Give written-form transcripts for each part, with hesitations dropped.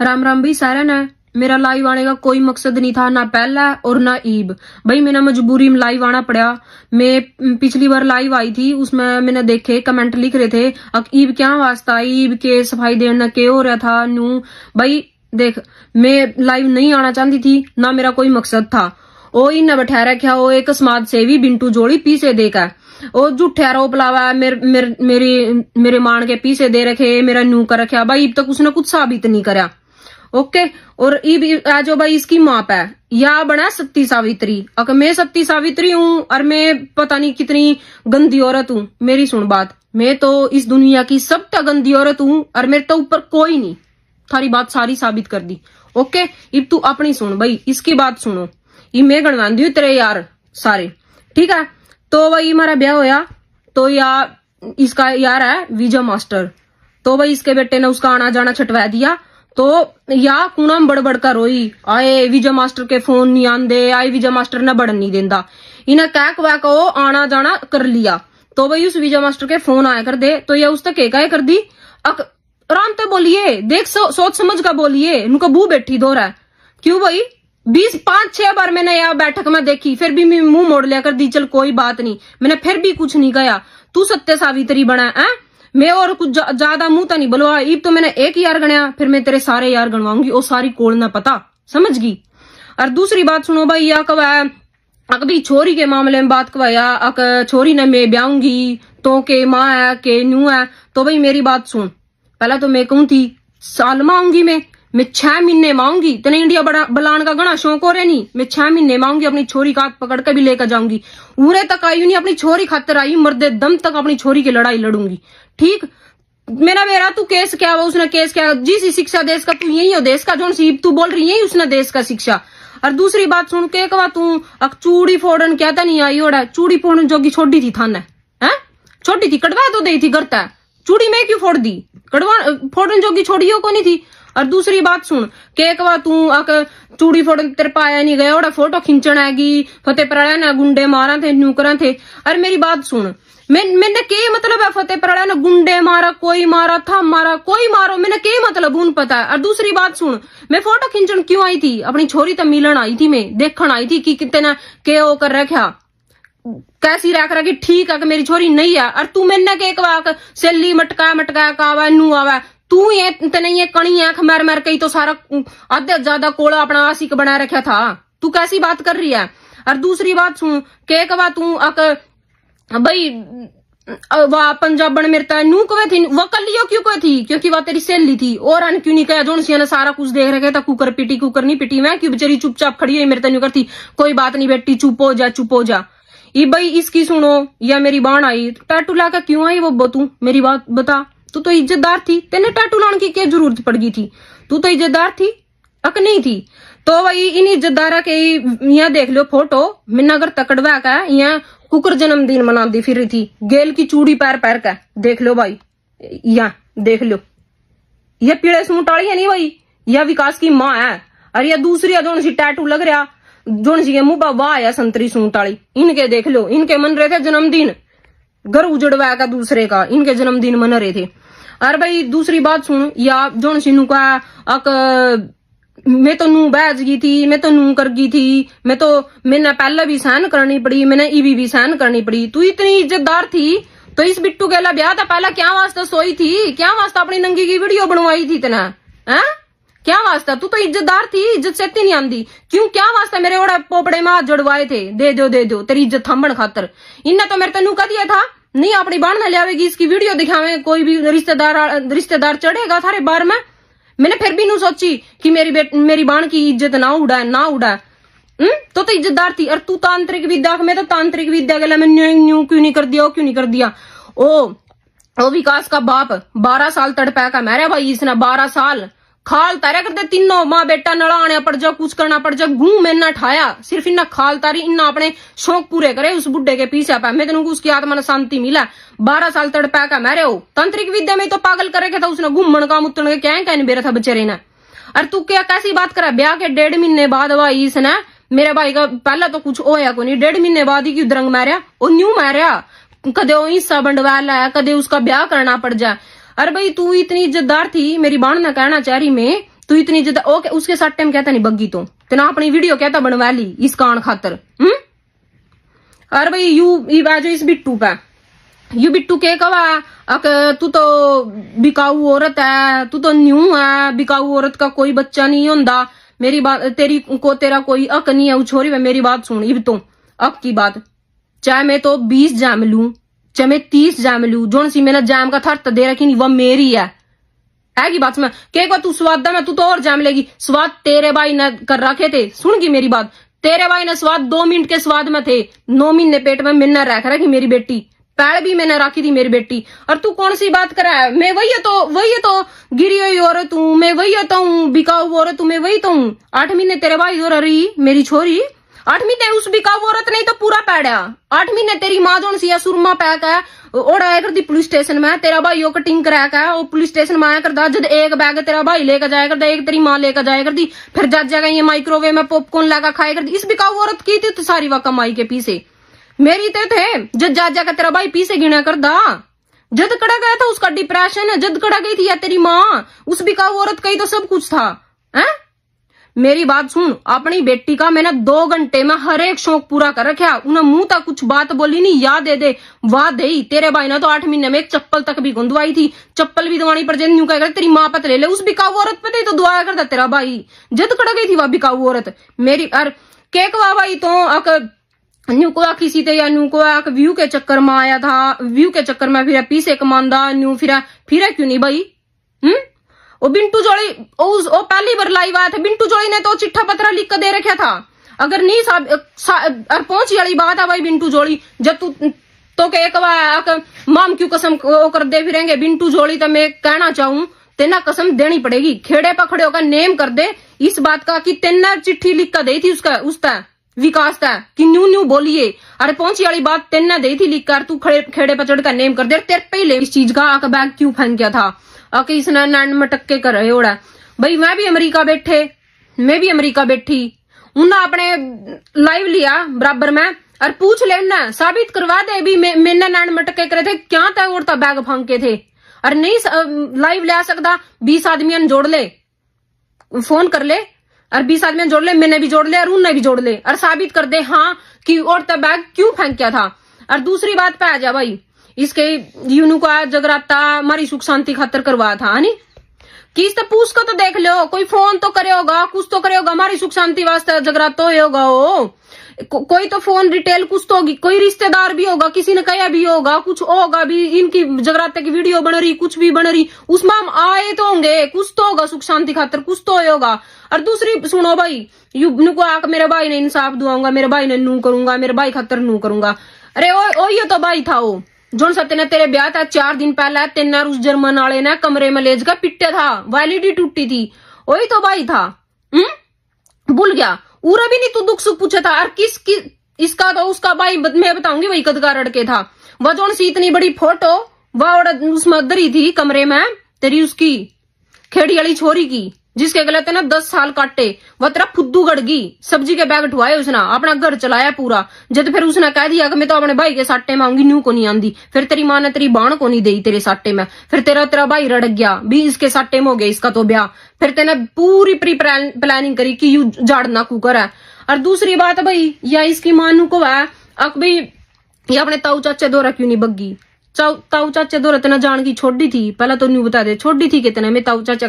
राम राम भाई सारा ना। मेरा लाइव आने का कोई मकसद नहीं था, ना पहला और ना ईब। भाई मैंने मजबूरी में लाइव आना पड़ा। मैं पिछली बार लाइव आई थी, उसमें मैंने देखे कमेंट लिख रहे थे अब ईब क्या वास्ता, ईब के सफाई देना के हो रहा था नू। भाई देख, मैं लाइव नहीं आना चाहती थी, ना मेरा कोई मकसद था। ओ इन बैठा रखा वो एक समाज सेवी बिंटू जोड़ी पीछे देकर ओ झूठे आरोप लावा मेरे मान के पीछे दे रखे, मेरा नू कर रखा। भाई अब तक उसने कुछ साबित नहीं करा। ओके, और जो भाई इसकी माप है या बना सत्ती सावित्री। अगर मैं सत्ती सावित्री हूँ और मैं पता नहीं कितनी गंदी औरत हूँ, मेरी सुन बात, मैं तो इस दुनिया की सबसे गंदी औरत हूँ और मेरे तो ऊपर कोई नहीं। थारी बात सारी साबित कर दी। ओके, अब तू अपनी सुन भाई, इसकी बात सुनो। ये मैं गणवान दी तेरे यार सारे, ठीक है। तो भाई हमारा ब्याह होया तो या इसका यार है विजय मास्टर, तो भाई इसके बेटे ने उसका आना जाना छटवा दिया। तो या कूणम बड़बड़ कर रोई, आए विजय मास्टर के फोन नहीं आंदे, आए विजय मास्टर ने बढ़न नहीं देंदा। इन्हें कह वह को आना जाना कर लिया। तो भाई उस विजय मास्टर के फोन आया कर दे, तो यह उस तक कह कर दी। आराम से बोलिए, देख सोच समझ का बोलिए, उनका बू बैठी दो रहा है। क्यों भाई 5-6 बार मैंने यह बैठक में देखी, फिर भी मैं मुंह मोड़ लिया कर दी, चल कोई बात नहीं, मैंने फिर भी कुछ नहीं कहा। तू सत्य सावित्री बना है, मैं और कुछ ज्यादा मुंह तो नहीं बोलवा। इब तो मैंने एक यार गणया, फिर मैं तेरे सारे यार गणवाऊंगी, वो सारी कोल ना पता, समझ गई। और दूसरी बात सुनो भाई, या कवा अकभी छोरी के मामले में बात कवाया, अक छोरी ने मैं ब्याऊंगी तो के माँ है के न्यू है। तो भाई मेरी बात सुन, पहला तो मैं कहूँ थी साल में आऊंगी, मैं 6 महीने में आऊंगी। तेने इंडिया बलान का घना शौक हो रहा नहीं, मैं 6 महीने में आऊंगी, अपनी छोरी का हाथ पकड़ के भी लेकर जाऊंगी। उरे तक आई नहीं, अपनी छोरी खातर आई, मरदे दम तक अपनी छोरी की लड़ाई लड़ूंगी, ठीक। मेरा तू केस क्या हुआ, उसने केस क्या, जिस शिक्षा देश का तू यही हो, देश का जो सी तू बोल रही है उसने देश का शिक्षा। और दूसरी बात सुन के कहा तू चूड़ी फोड़न क्या था नहीं आई ओड़ा, चूड़ी फोड़न जोगी छोड़ी थी थाने है, छोटी थी, कटवा तो दी थी करता, चूड़ी में क्यों फोड़ दी, कटवा फोड़न जोगी छोड़ी हो को नहीं थी। और दूसरी बात सुन के कवा तू चूड़ी फोड़न तेरे पाया नहीं गया ओड़ा, फोटो खींचन आएगी, फतेहपुरा ने गुंडे मारा थे न्यूकरा थे। और मेरी बात सुन, मैंने के मतलब है फतेहपुरा ने गुंडे मारा, कोई मारा था मारा, कोई मारो, मैंने के मतलब उन पता है। और दूसरी बात सुन, मैं फोटो खींचन क्यों आई थी, अपनी छोरी तो मिलन आई थी, मैं देखन आई थी कि कितने के ओ कर रखा, कैसी रख रखी, ठीक है कि मेरी छोरी नहीं है। और तू मैंने के सेली मटका कावा नू आवा, तू ये तने ये कणी आंख मार मार के तो सारा आधे ज्यादा कोड़ा अपना आशिक बना रखा था, तू कैसी बात कर रही है। और दूसरी बात सुन के कवा तू भाई वह पंजाबन मिरता नू कवे थी, वह कलियो क्यों कहे थी, क्योंकि वह तेरी सहेली थी। और अन क्यों नहीं कहा, जोन सिया ने सारा कुछ देख रखे था, कुकर पीटी कुकर नहीं पीटी, मैं क्यों बेचारी चुपचाप खड़ी हुई मेरे तनु करती, कोई बात नहीं बेटी चुप हो जा। ये भाई इसकी सुनो, या मेरी बाण आई टैटू लाकर क्यों आई वो तू मेरी बात बता। तू तो इज्जतदार थी, तेने टैटू लाने की क्या जरूरत पड़ गई थी, तू तो इज्जतदार थी अक नहीं थी। तो भाई इन इज्जतदारा के यहाँ देख लो फोटो, मिन्नागर तकड़वा का यहाँ कुकर जन्मदिन मनाती फिर रही थी, गेल की चूड़ी पैर का देख लो भाई, यहाँ देख लो, यह पीड़े सूट वाली है नहीं भाई, यह विकास की माँ है। और यह दूसरी जोन सी टैटू लग रहा, जोन सी मुंह पर वाह है संतरी सूट वाली, इनके देख लो, इनके मन रहे थे जन्मदिन, घर उजड़वा का दूसरे का, इनके जन्मदिन मन रहे थे। और भाई दूसरी बात सुन, या जोन सी नू का मैं तो नू बैज गई थी, मैं तो नू कर गई थी, मैंने पहले भी सहन करनी पड़ी, मैंने ईवी भी सहन करनी पड़ी। तू इतनी इज्जतदार थी तो इस बिट्टू गेला ब्याह था पहला क्या वास्ता सोई थी, क्या वास्ता अपनी नंगी की वीडियो बनवाई थी तना है, क्या वास्ता, तू तो इज्जतदार थी, इज्जत से नहीं आंदी क्यों, क्या वास्ता मेरे ओड़ा पोपड़े में हाथ जड़वाए थे, दे दो तेरी इज्जत थम्बन खातर। इनने तो मेरे तनु का दिया था नहीं, अपनी बाण न लियावेगी, इसकी वीडियो दिखावे, कोई भी रिश्तेदार चढ़ेगा थारे बार में। मैंने फिर भी नू सोची कि मेरी बाण की इज्जत ना उड़ा तो इज्जतदार थी। और तू तांत्रिक विद्या, मैं तो तांत्रिक विद्या के मैंने न्यू क्यों नहीं कर दिया। ओ विकास का बाप 12 साल तड़पा का मेरे भाई, इसने 12 साल खाल तारे करते तीनों माँ बेटा, नड़ा आने पड़ जा, कुछ करना पड़ जा, घूम में ना ठाया, सिर्फ इन्ना खाल तारी, इन्ना अपने शौक पूरे करे उस बुड्ढे के पीछे पा, मैं तेन उसकी आत्मा ने शांति मिला। 12 साल तड़पा का मेरे हो, तांत्रिक विद्या में तो पागल करे था उसने, घूमन का मुत्तन के क्या कहने बेरा था बेचारे ने। और तू क्या कैसी बात करा, ब्याह के 1.5 महीने बाद भाई इसने मेरे भाई का पहला तो कुछ होया को नहीं, 1.5 महीने बाद ही क्यों दरंग मारिया, वो न्यू मारिया, कदे वो हिस्सा बंटवा लाया, कदे उसका ब्याह करना पड़ जाए। अरे भाई तू इतनी इज्जतदार थी, मेरी बाण ने कहना चाह रही मैं तू इतनी जिद ओके उसके साथ टाइम कहता नहीं बग्गी तो तना अपनी वीडियो कहता बनवा ली इस कान खातर। अरे भाई यू बाजो इस बिट्टू पे यू बिट्टू के कवा अक तू तो बिकाऊ औरत है, तू तो न्यू है, बिकाऊ औरत का कोई बच्चा नहीं होता। मेरी बात तेरी को तेरा कोई अक नहीं है छोरी में, मेरी बात सुन इब तो अक की बात, चाहे मैं तो 20 जैम लूं चाहे मैं 30 जैम लूं, जोन सी मैंने जैम का थर्त दे रखी नहीं वह मेरी है की बात में के तू स्वाद में तू तो और जैम लेगी। स्वाद तेरे भाई ने कर रखे थे, सुन की मेरी बात, तेरे भाई ने स्वाद 2 मिनट के स्वाद में थे, 9 महीने पेट में मैंने रख रखी मेरी बेटी, पैड़ भी मैंने रखी थी मेरी बेटी। और तू कौन सी बात करा है, मैं वही तो गिरी हुई औरत हूँ, मैं वही तो हूँ बिकाऊ औरत हूँ, मैं वही तो हूँ। 8 महीने तेरे भाई हो रही मेरी छोरी, 8 महीने उस बिकाऊ औरत नहीं तो पूरा पैड़ा। 8 महीने तेरी माँ जोन सी सुरमा पैक है ओढ़ आया कर दी पुलिस स्टेशन में, तेरा भाई यो कटिंग कराया का वो पुलिस स्टेशन में आया करता, जब एक बैग तेरा भाई लेकर जाया करता, एक तेरी माँ लेकर जाया करती, फिर जज जगह ये माइक्रोवेव में पॉपकॉर्न लगा खाया करती। इस बिकाऊ औरत की थी तो सारी वह कमाई के पीछे मेरी ते थे, जब जज जगह तेरा भाई पीछे गिना करता, जद कड़ा गया था उसका डिप्रेशन, जद कड़ा गई थी या तेरी माँ, उस बिकाऊ औरत का ही तो सब कुछ था। है मेरी बात सुन, अपनी बेटी का मैंने 2 घंटे में हर एक शौक पूरा कर रखा, उन्हें मुंह तक कुछ बात बोली नहीं, याद दे वाह दे। तेरे भाई ने तो 8 महीने में एक चप्पल तक भी गुंदवाई थी, चप्पल भी दवानी पर जन कह तेरी माँ पत ले ले, उस बिकाऊ औरत पे तो दुआ करता तेरा भाई, जद कड़ गई थी वह बिकाऊ औरत मेरी। और केक वाह भाई तो अक न्यू को किसी ते या न्यू को व्यू के चक्कर में आया था, व्यू के चक्कर में फिर पीछे कमांदा न्यू फिर क्यों नहीं भाई। वो बिंटू जोड़ी वो पहली बार लाइव आया था, बिंटू जोड़ी ने तो चिट्ठा पत्र लिख कर दे रखा था, अगर नहीं और पहुंची वाली बात है भाई बिंटू जोड़ी, जब तू तो के माम क्यों कसम कर दे फिरेंगे बिंटू जोड़ी, तो मैं कहना चाहूं तेना कसम देनी पड़ेगी, खेड़े पखड़े होकर नेम कर दे इस बात का कि तेना चिट्ठी लिख कर दी थी उसका विकास था कि न्यू बोलिए, अरे पहुंची वाली बात तेना दी थी लिख कर, तू खेड़े पचड़ का नेम कर दे, तेरे पहले इस चीज का आका बैग क्यों फेंक गया था आके इसने नैन मटक्के कर रहे ओड़ा भाई। मैं भी अमेरिका बैठी उन्हें अपने लाइव लिया बराबर में और पूछ लेना साबित करवा दे भी मैंने नैन मटक्के करे थे क्या तय उड़ता बैग फांके थे, और नहीं लाइव ले आ सकता 20 आदमियों जोड़ ले, फोन कर ले और 20 आदमियों जोड़ ले, मैंने भी जोड़ ले और उन्हें भी जोड़ ले और साबित कर दे हाँ कि उड़ता बैग क्यों फेंक किया था। और दूसरी बात पे आ जा भाई, इसके यूनू का जगराता हमारी सुख शांति खातर करवाया था नहीं, किस तो पूछ को तो देख लो, कोई फोन तो करे होगा, कुछ तो करे होगा, हमारी सुख शांति वास्ते जगराता होगा वो, कोई तो फोन डिटेल कुछ तो होगी, कोई रिश्तेदार भी होगा, किसी ने कहा भी होगा, कुछ होगा भी, इनकी जगराते की वीडियो बन रही, कुछ भी बन रही, उसमें हम आए तो होंगे, कुछ तो होगा सुख शांति खातर, कुछ तो होगा। और दूसरी सुनो भाई, यू को आकर मेरे भाई ने इंसाफ दुआऊंगा, मेरे भाई ने नू करूंगा, मेरे भाई खातर नू करूंगा, अरे ओ ये तो भाई था वो जोन सत्य ने तेरे ब्याह था 4 दिन पहले तेना उस जर्मन वाले ने कमरे में लेज का पिट्टे था, वैलिडी टूटी थी, वही तो भाई था। भूल गया उरा भी नहीं तू दुख सुख पूछा था, और इसका तो उसका भाई मैं बताऊंगी वही कदका रड़के था, वह जोन सी इतनी बड़ी फोटो वह उसमें दरी थी कमरे में तेरी उसकी खेड़ी वाली छोरी की, जिसके गले तेना 10 साल काटे, वह तेरा फुद्दू गड़गी, सब्जी के बैग उठवाए उसने, अपना घर चलाया पूरा, जब फिर उसने कह दिया कि मैं तो अपने भाई के साटे में आऊंगी, न्यू को नहीं आंदी, फिर तेरी माँ ने तेरी बाण को नहीं दी तेरे साटे में, फिर तेरा भाई रड़ गया भी इसके साटे में हो गया इसका तो ब्याह, फिर तेने पूरी प्री प्लानिंग करी कि यू झाड़ना कुकर है। और दूसरी बात भाई या इसकी मानू को है अब भाई ये अपने ताऊ चाचे दौरा क्यों नहीं बग्गी, ताऊ चाचा दौरा तेना जान की छोड़ी थी, पहला तो नहीं बता दे छोड़ी थी कितना मैं ताऊ चाचा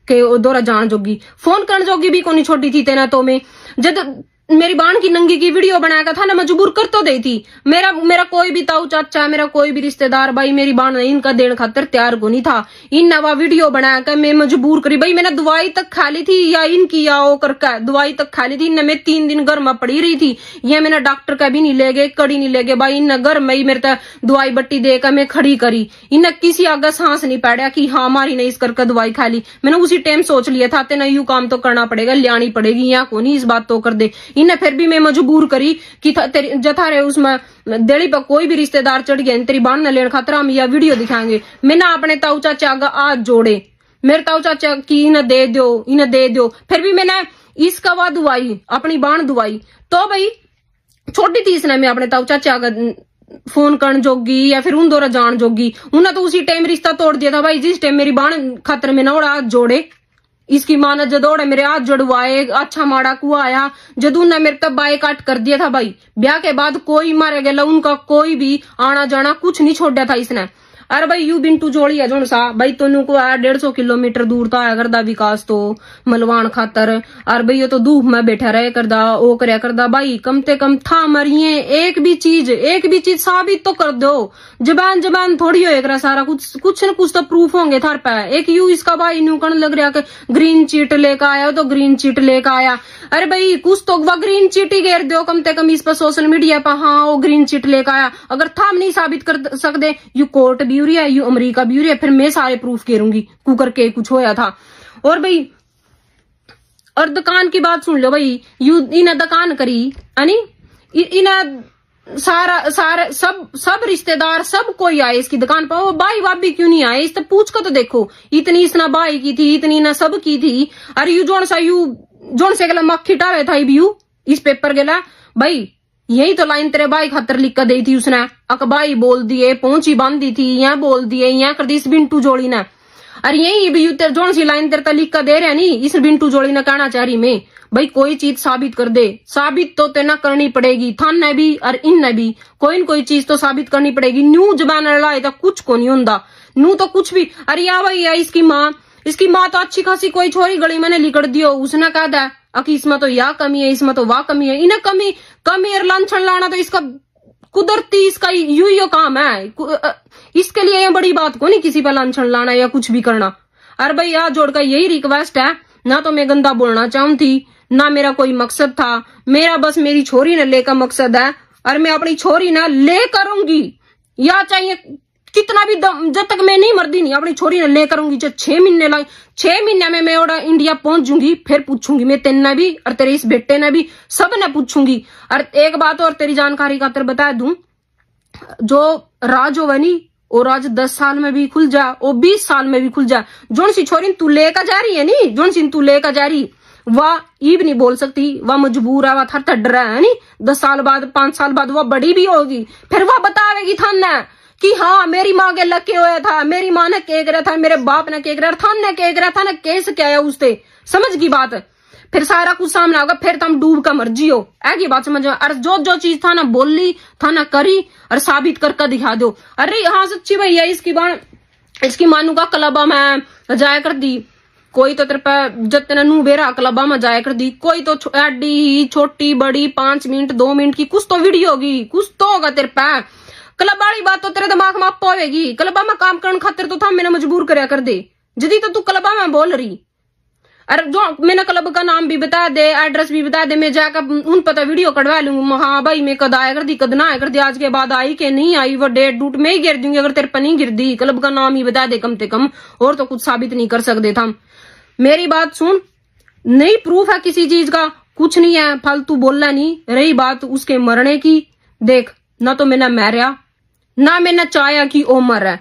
के दौरा जान जोगी, फोन करने जोगी भी कोनी छोड़ी थी तेना, तो मैं जब मेरी बाण की नंगी की वीडियो बनाया था ना मजबूर कर तो दी थी, मेरा कोई भी ताऊ चाचा, मेरा कोई भी रिश्तेदार भाई मेरी बाण नहीं इनका देने खातर तैयार को नहीं था, इन नवा वीडियो बनाया कर मैं मजबूर करी भाई, मैंने दवाई तक खा ली थी या इनकी या वो करके दवाई तक खा ली थी, इनने मैं 3 दिन घर में पड़ी रही थी, ये मैंने डॉक्टर का भी नहीं ले गए, कड़ी नहीं ले गए भाई, इन घर में ही मेरे तक दवाई बट्टी देकर मैं खड़ी करी, इन्हें किसी आगे सांस नहीं पड़ा कि हाँ हमारी नहीं इस करके दवाई खा ली, मैंने उसी टाइम सोच लिया था तेना यू काम तो करना पड़ेगा, लियानी पड़ेगी यहाँ को नहीं इस बात तो कर दे, इन्हें फिर भी मैं मजबूर करी कि जथा रे उसमें देड़ी पर कोई भी रिश्तेदार चढ़ गया तेरी बाण न लेने खातर हम यह वीडियो दिखाएंगे, मैं ना अपने ताऊ चाचा आगे आज जोड़े, मेरे ताऊ चाचा की इन्हें दे दो, फिर भी मैंने इसका वा दुआई अपनी बाण दुआई, तो भाई छोटी थी इसने मैं अपने ताऊ चाचा आगे फोन करन जोगी या फिर उन दौरा जान जोगी, उन्हें तो उसी टाइम रिश्ता तोड़ दिया था भाई जिस टाइम मेरी बाण खातर में ना जोड़े, इसकी माँ ने जदोड़े मेरे हाथ जड़वाए, अच्छा माड़ा कुआ आया जदू ने मेरे तब बाई काट कर दिया था भाई। ब्याह के बाद कोई मारे गया, उनका कोई भी आना जाना कुछ नहीं छोड़ा था इसने। अरे भाई यू बिंटू जोड़ी है जोन सा भाई तोनू को 150 किलोमीटर दूर तो आया करदा विकास तो मलवान खातर। और भाई ये तो धूप में बैठा रहे करदा ओ करया करदा भाई, कम से कम था मरिए एक भी चीज साबित तो कर दो। जबान जबान थोड़ी होएगा सारा कुछ न कुछ तो प्रूफ होंगे थार पे। एक यू इसका भाई न्यू कण लग रहा कि ग्रीन चीट लेकर आया तो ग्रीन चीट लेकर आया। अरे भाई कुछ तो वह ग्रीन चीट ही घेर दो कम से कम इस पर सोशल मीडिया पर, हाँ वो ग्रीन चीट लेकर आया। अगर थाम नहीं साबित कर सकते यू कोर्ट ब्यूरी है, यू अमेरिका ब्यूरी है, फिर मैं सारे प्रूफ करूंगी कुकर के कुछ होया था। और भाई और दुकान की बात सुन लो भाई, यू इन्हें दुकान करी यानी इन्हें सारा सब रिश्तेदार सब कोई आए इसकी दुकान पर। वो भाई भाभी क्यों नहीं आए, इस तो पूछ कर तो देखो। इतनी इसना भाई की थी, इतनी ना सब की थी। अरे यू जोन से गला मक्खी टावे था यू इस पेपर गला भाई, यही तो लाइन तेरे भाई खातर लिख कर दी थी उसने। अकबाई बोल दिए, पहुंची बांधी थी, यहाँ बोल दिए, यहाँ कर दी इस बिंटू जोड़ी ने। अरे यही भी तेरे जोन सी लाइन तेरे लिख कर दे रहे नहीं, इस बिंटू जोड़ी ने कहना चाह रही मैं भाई कोई चीज साबित कर दे। साबित तो तेना करनी पड़ेगी, थान ने भी और इन ने भी कोई न कोई चीज तो साबित करनी पड़ेगी। न्यू जबान लड़ाई तो कुछ को नहीं होता, नू तो कुछ भी। अरे या भाई या इसकी माँ तो अच्छी खासी कोई छोरी गली मैंने लिकड़ दियो, उसने कहा था कि इसमें तो या कमी है, इसमें तो वाह कमी है। इन्हें कमी और लांछन लाना तो इसका कुदरती इसका यू काम है। इसके लिए ये बड़ी बात को नहीं किसी पर लांछन लाना या कुछ भी करना। अरे भाई यार जोड़ का यही रिक्वेस्ट है, ना तो मैं गंदा बोलना चाहूं थी ना मेरा कोई मकसद था। मेरा बस मेरी छोरी ने लेकर मकसद है और मैं अपनी छोरी ना ले करूंगी, या चाहिए कितना भी जब तक मैं नहीं मरदी नहीं अपनी छोरी ने ले करूंगी। जो 6 महीने लगे 6 महीने में मैं और इंडिया पहुंच जूंगी, फिर पूछूंगी मैं तेने भी और तेरे इस बेटे ने भी, सब ने पूछूंगी। और एक बात और तेरी जानकारी खातर बता दूं, जो राज हो नी वो राज 10 साल में भी खुल जा, वो 20 साल में भी खुल जा। जोन सी छोरी तू लेकर जा रही है नी, जोन सी तू लेकर जा रही वह ईब नहीं बोल सकती, वह मजबूर है, वह थर थर रहा है नी। 10 साल बाद 5 साल बाद वह बड़ी भी होगी, फिर वह बतावेगी थाना कि हाँ मेरी माँ के लगे हुआ था, मेरी माँ ने केक रहा था, मेरे बाप ने केक रहा था, थान ने केक रहा था ना, केस क्या है उससे समझ की बात। फिर सारा कुछ सामने होगा, फिर तुम डूब का मर्जी हो ऐसी बात समझ में। और जो चीज था ना बोली था ना करी और साबित करके दिखा दो। अरे हाँ सच्ची भैया इसकी मानू का क्लबा में जाया कर दी, कोई तो तेरे पे जितने नू बेरा क्लबा में जाया कर दी, कोई तो एडी छोटी बड़ी 5 मिनट 2 मिनट की कुछ तो वीडियो होगी, कुछ तो होगा तेरे पे। क्लब वाली बात तो तेरे दिमाग में आप होगी, क्लबा में काम करने खातिर तो था मैंने मजबूर करया कर दे, जदी तो तू क्लबा में बोल रही। अरे जो मैंने क्लब का नाम भी बता दे, एड्रेस भी बता दे, मैं जाकर उन पता वीडियो कटवा लूंगा। हाँ भाई मैं कद आया कर दी कद ना आया कर दी, आज के बाद आई के नहीं आई वो डेट डूट में ही गिर दूंगी अगर तेरे पर नहीं गिर दी। क्लब का नाम ही बता दे कम से कम, और तो कुछ साबित नहीं कर सकते था। मेरी बात सुन, नहीं प्रूफ है किसी चीज का, कुछ नहीं है, फालतू बोलना नहीं। रही बात उसके मरने की, देख ना तो मैंने मारा ना मैंने चाहा कि ओ मरे,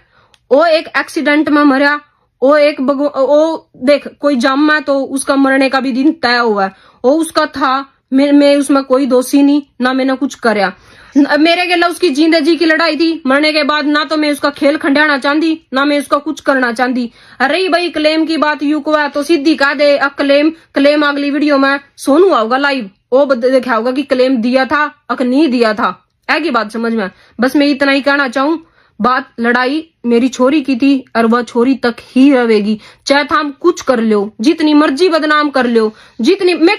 वो एक एक्सीडेंट में मरा, वो देख कोई जम है तो उसका मरने का भी दिन तय हुआ है, वो उसका था, मैं उसमें कोई दोषी नहीं, ना मैंने कुछ करया। मेरे गेला उसकी जिंदगी की लड़ाई थी, मरने के बाद ना तो मैं उसका खेल खंडाना चाहती ना मैं उसका कुछ करना चाहती। अरे भाई क्लेम की बात यू को है तो सीधी कह दे, क्लेम अगली वीडियो में सोनू आऊगा लाइव, वो देखा होगा कि क्लेम दिया था अक नहीं दिया था, ऐसी बात समझ में। बस मैं इतना ही कहना चाहूं, बात लड़ाई मेरी छोरी की थी और वह छोरी तक ही रहेगी, चाहे थाम कुछ कर लो, जितनी मर्जी बदनाम कर लो, जितनी मैं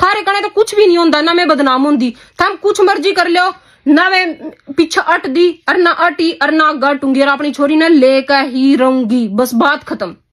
थारे कने तो कुछ भी नहीं होता, ना मैं बदनाम होंगी, थाम कुछ मर्जी कर लो, ना मैं पीछे अट दी और ना अटी और ना गटूंगी और अपनी छोरी ने लेकर ही रहूंगी, बस बात खत्म।